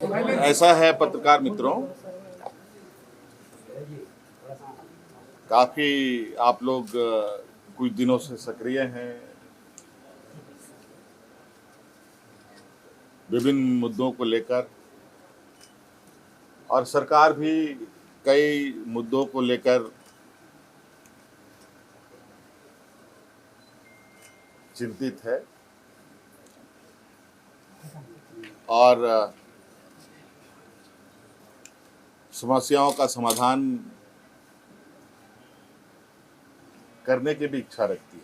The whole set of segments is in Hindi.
ऐसा है पत्रकार मित्रों, काफी आप लोग कुछ दिनों से सक्रिय हैं, विभिन्न मुद्दों को लेकर, और सरकार भी कई मुद्दों को लेकर चिंतित है और समस्याओं का समाधान करने की भी इच्छा रखती है।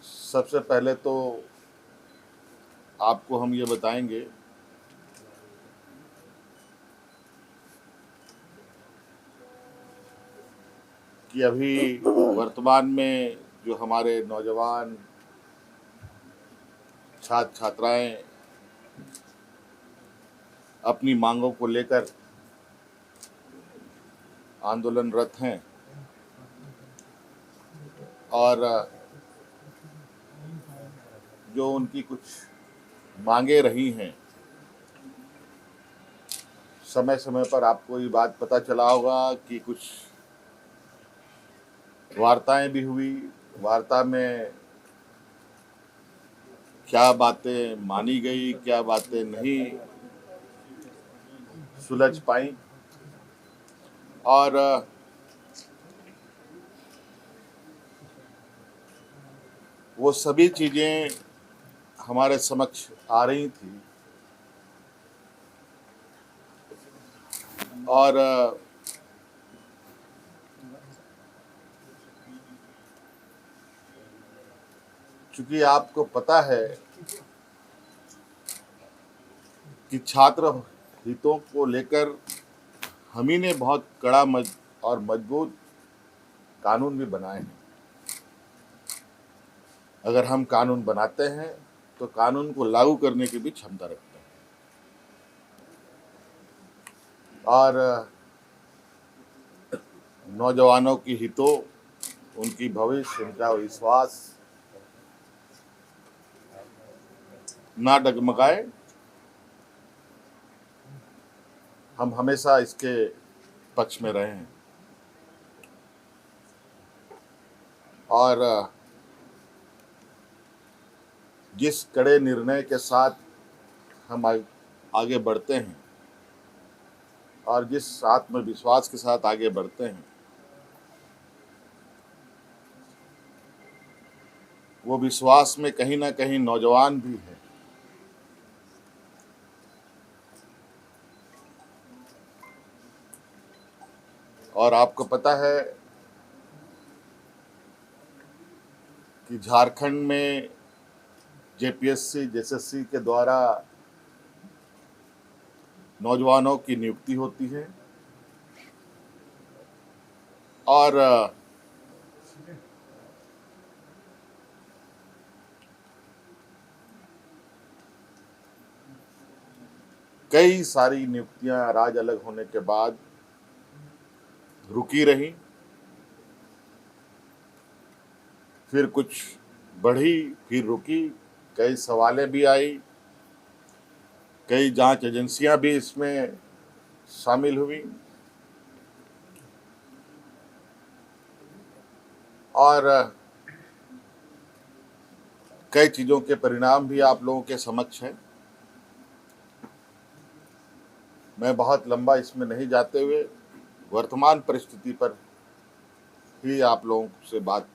सबसे पहले तो आपको हम ये बताएंगे कि अभी वर्तमान में जो हमारे नौजवान छात्र छात्राएं अपनी मांगों को लेकर आंदोलनरत हैं और जो उनकी कुछ मांगे रही हैं, समय समय पर आपको ये बात पता चला होगा कि कुछ वार्ताएं भी हुई। वार्ता में क्या बातें मानी गई, क्या बातें नहीं सुलझ पाई, और वो सभी चीजें हमारे समक्ष आ रही थी और चूंकि आपको पता है कि छात्र हितों को लेकर हम ही ने बहुत कड़ा और मजबूत कानून भी बनाए हैं। अगर हम कानून बनाते हैं तो कानून को लागू करने की भी क्षमता रखते हैं, और नौजवानों की हितों, उनकी भविष्य, उनका विश्वास ना डगमगाए, हम हमेशा इसके पक्ष में रहे हैं। और जिस कड़े निर्णय के साथ हम आगे बढ़ते हैं और जिस आत्मविश्वास के साथ आगे बढ़ते हैं, वो विश्वास में कहीं ना कहीं नौजवान भी है। और आपको पता है कि झारखंड में जेपीएससी जेएसएससी के द्वारा नौजवानों की नियुक्ति होती है और कई सारी नियुक्तियां राज्य अलग होने के बाद रुकी रही, फिर कुछ बढ़ी, फिर रुकी, कई सवालें भी आई, कई जांच एजेंसियां भी इसमें शामिल हुई और कई चीजों के परिणाम भी आप लोगों के समक्ष हैं। मैं बहुत लंबा इसमें नहीं जाते हुए वर्तमान परिस्थिति पर ही आप लोगों से बात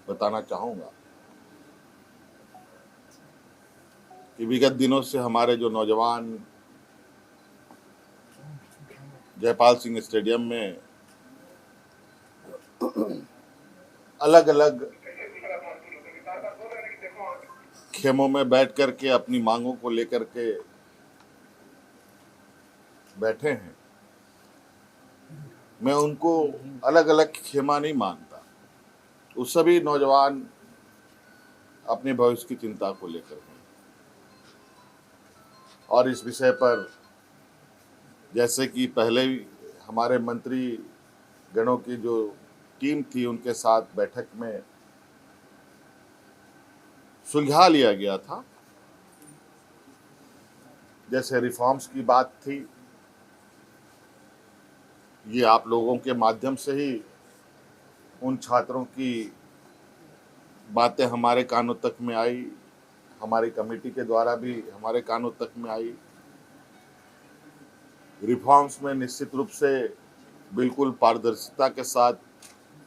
बताना चाहूँगा कि विगत दिनों से हमारे जो नौजवान जयपाल सिंह स्टेडियम में अलग अलग खेमों में बैठ कर के अपनी मांगों को लेकर के बैठे हैं, मैं उनको अलग अलग खेमा नहीं मानता। वो सभी नौजवान अपने भविष्य की चिंता को लेकर हैं और इस विषय पर जैसे कि पहले हमारे मंत्री गणों की जो टीम थी, उनके साथ बैठक में सुलझा लिया गया था। जैसे रिफॉर्म्स की बात थी, ये आप लोगों के माध्यम से ही उन छात्रों की बातें हमारे कानों तक में आई, हमारी कमेटी के द्वारा भी हमारे कानों तक में आई। रिफॉर्म्स में निश्चित रूप से बिल्कुल पारदर्शिता के साथ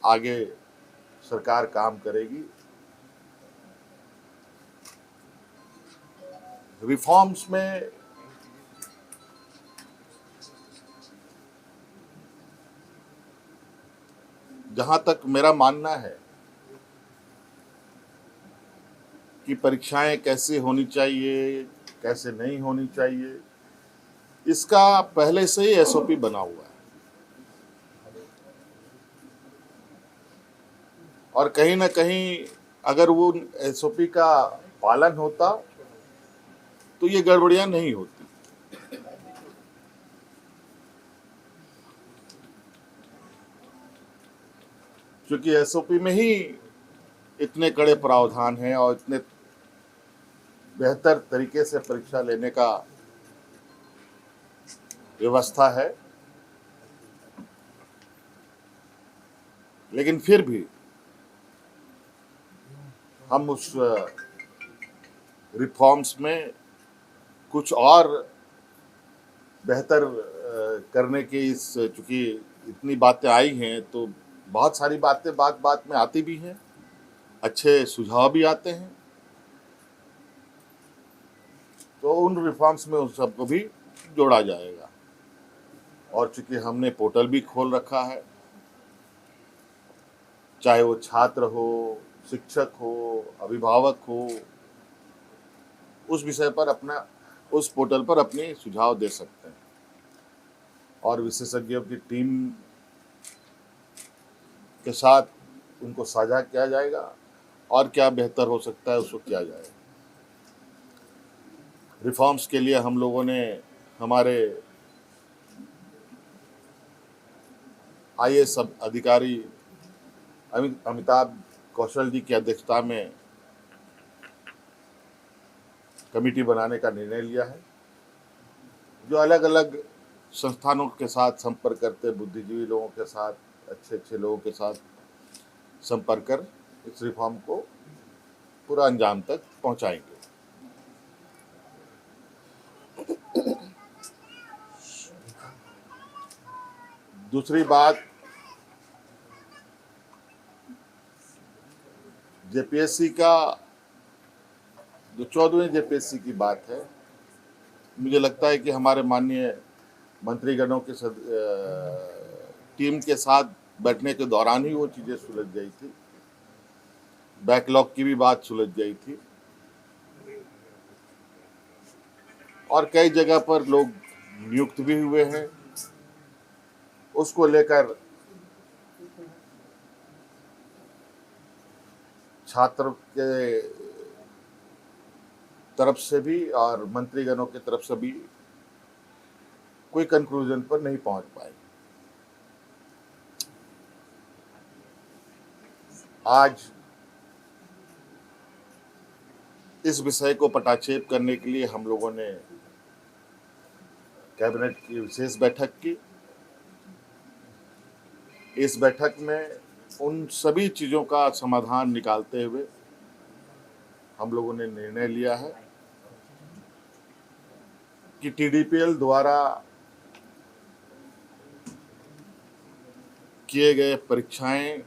आगे सरकार काम करेगी। रिफॉर्म्स में जहां तक मेरा मानना है कि परीक्षाएं कैसे होनी चाहिए, कैसे नहीं होनी चाहिए, इसका पहले से ही एसओपी बना हुआ है। और कहीं ना कहीं अगर वो एसओपी का पालन होता तो ये गड़बड़ियां नहीं होती। क्योंकि एसओपी में ही इतने कड़े प्रावधान हैं और इतने बेहतर तरीके से परीक्षा लेने का व्यवस्था है। लेकिन फिर भी हम उस रिफॉर्म्स में कुछ और बेहतर करने की चूंकि इतनी बातें आई हैं तो बहुत सारी बातें बात बात में आती भी हैं, अच्छे सुझाव भी आते हैं, तो उन रिफॉर्म्स में उन सबको भी जोड़ा जाएगा। और चूंकि हमने पोर्टल भी खोल रखा है, चाहे वो छात्र हो, शिक्षक हो, अभिभावक हो, उस विषय पर उस पोर्टल पर अपने सुझाव दे सकते हैं और विशेषज्ञों की टीम के साथ उनको साझा किया जाएगा और क्या बेहतर हो सकता है उसको किया जाएगा। रिफॉर्म्स के लिए हम लोगों ने हमारे आईएएस अधिकारी अमिताभ कौशल जी की अध्यक्षता में कमेटी बनाने का निर्णय लिया है, जो अलग अलग संस्थानों के साथ संपर्क करते, बुद्धिजीवी लोगों के साथ, अच्छे अच्छे लोगों के साथ संपर्क कर इस रिफॉर्म को पूरा अंजाम तक पहुंचाएंगे। दूसरी बात, जेपीएससी का जो 14वीं जेपीएससी की बात है, मुझे लगता है कि हमारे माननीय मंत्रीगणों के टीम के साथ बैठने के दौरान ही वो चीज़ें सुलझ गई थी। बैकलॉग की भी बात सुलझ गई थी और कई जगह पर लोग नियुक्त भी हुए हैं। उसको लेकर छात्र के तरफ से भी और मंत्रीगणों की तरफ से भी कोई कंक्लूजन पर नहीं पहुंच पाए। आज इस विषय को पटाक्षेप करने के लिए हम लोगों ने कैबिनेट की विशेष बैठक की। इस बैठक में उन सभी चीज़ों का समाधान निकालते हुए हम लोगों ने निर्णय लिया है कि टीडीपीएल द्वारा किए गए परीक्षाएं,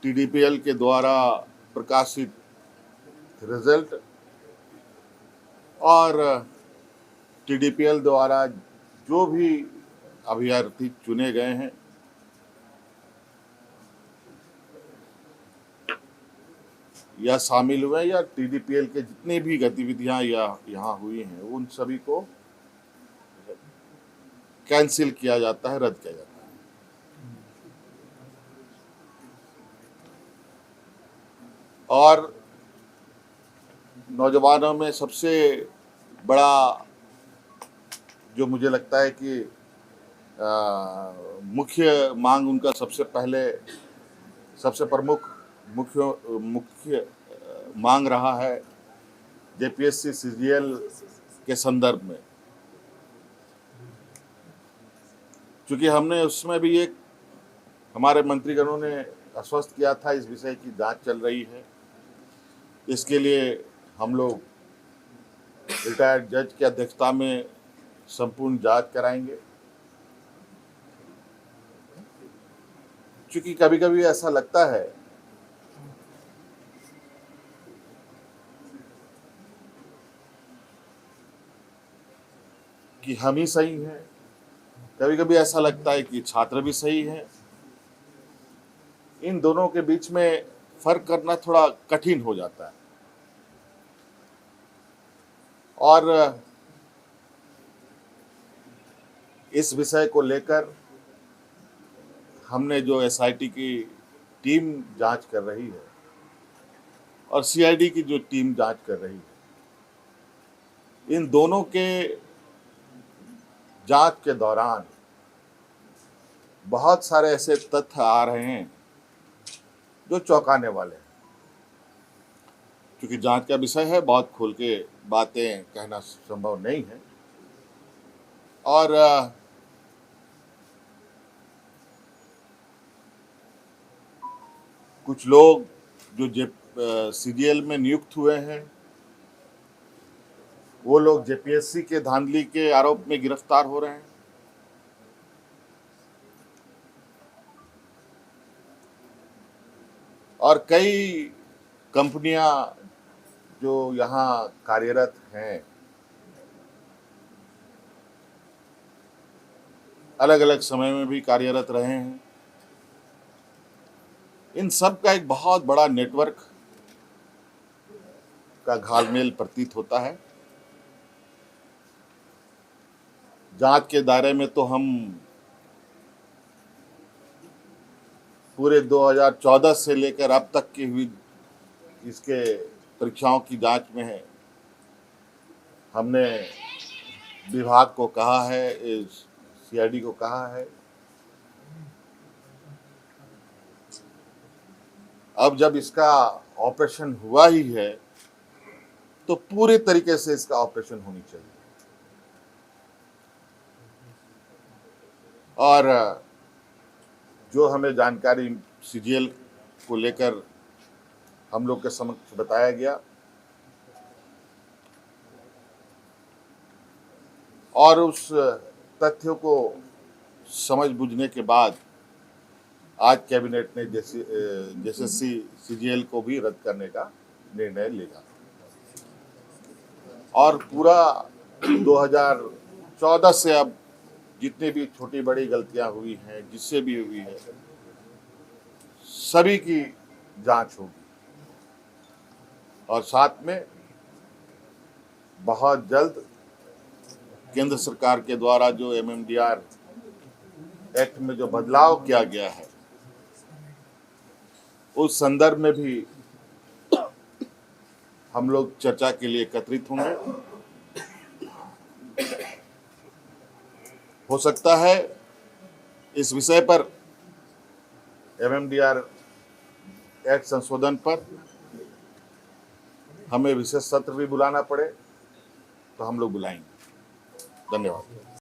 टीडीपीएल के द्वारा प्रकाशित रिजल्ट और टीडीपीएल द्वारा जो भी अभ्यर्थी चुने गए हैं, या शामिल हुए या टीडीपीएल के जितनी भी गतिविधियां यहाँ हुई हैं, उन सभी को कैंसिल किया जाता है, रद्द किया जाता है। और नौजवानों में सबसे बड़ा जो मुझे लगता है कि मुख्य मांग उनका सबसे प्रमुख मुख्य मांग रहा है जेपीएससी सीजीएल के संदर्भ में, क्योंकि हमने उसमें भी एक हमारे मंत्रीगणों ने आश्वस्त किया था इस विषय की जांच चल रही है। इसके लिए हम लोग रिटायर्ड जज की अध्यक्षता में संपूर्ण जांच कराएंगे, क्योंकि कभी कभी ऐसा लगता है कि हम ही सही हैं, कभी कभी ऐसा लगता है कि छात्र भी सही है। इन दोनों के बीच में फर्क करना थोड़ा कठिन हो जाता है। और इस विषय को लेकर हमने जो एसआईटी की टीम जांच कर रही है और सीआईडी की जो टीम जांच कर रही है, इन दोनों के जांच के दौरान बहुत सारे ऐसे तथ्य आ रहे हैं जो चौंकाने वाले हैं। क्योंकि जांच का विषय है, बहुत खुल के बातें कहना संभव नहीं है। और कुछ लोग जो सीजीएल में नियुक्त हुए हैं, वो लोग जेपीएससी के धांधली के आरोप में गिरफ्तार हो रहे हैं। और कई कंपनियां जो यहाँ कार्यरत हैं, अलग अलग समय में भी कार्यरत रहे हैं, इन सब का एक बहुत बड़ा नेटवर्क का घालमेल प्रतीत होता है। जांच के दायरे में तो हम पूरे 2014 से लेकर अब तक की हुई इसके परीक्षाओं की जांच में है। हमने विभाग को कहा है, सीआईडी को कहा है, अब जब इसका ऑपरेशन हुआ ही है तो पूरे तरीके से इसका ऑपरेशन होनी चाहिए। और जो हमें जानकारी सीजीएल को लेकर हम लोग के समक्ष बताया गया और उस तथ्यों को समझ बूझने के बाद आज कैबिनेट ने जेएसएससी सीजीएल को भी रद्द करने का निर्णय लिया और पूरा 2014 से अब जितनी भी छोटी बड़ी गलतियां हुई हैं, जिससे भी हुई है, सभी की जांच होगी। और साथ में बहुत जल्द केंद्र सरकार के द्वारा जो एमएमडीआर एक्ट में जो बदलाव किया गया है, उस संदर्भ में भी हम लोग चर्चा के लिए एकत्रित होंगे। हो सकता है इस विषय पर एमएमडीआर एक्ट संशोधन पर हमें विशेष सत्र भी बुलाना पड़े, तो हम लोग बुलाएंगे। धन्यवाद।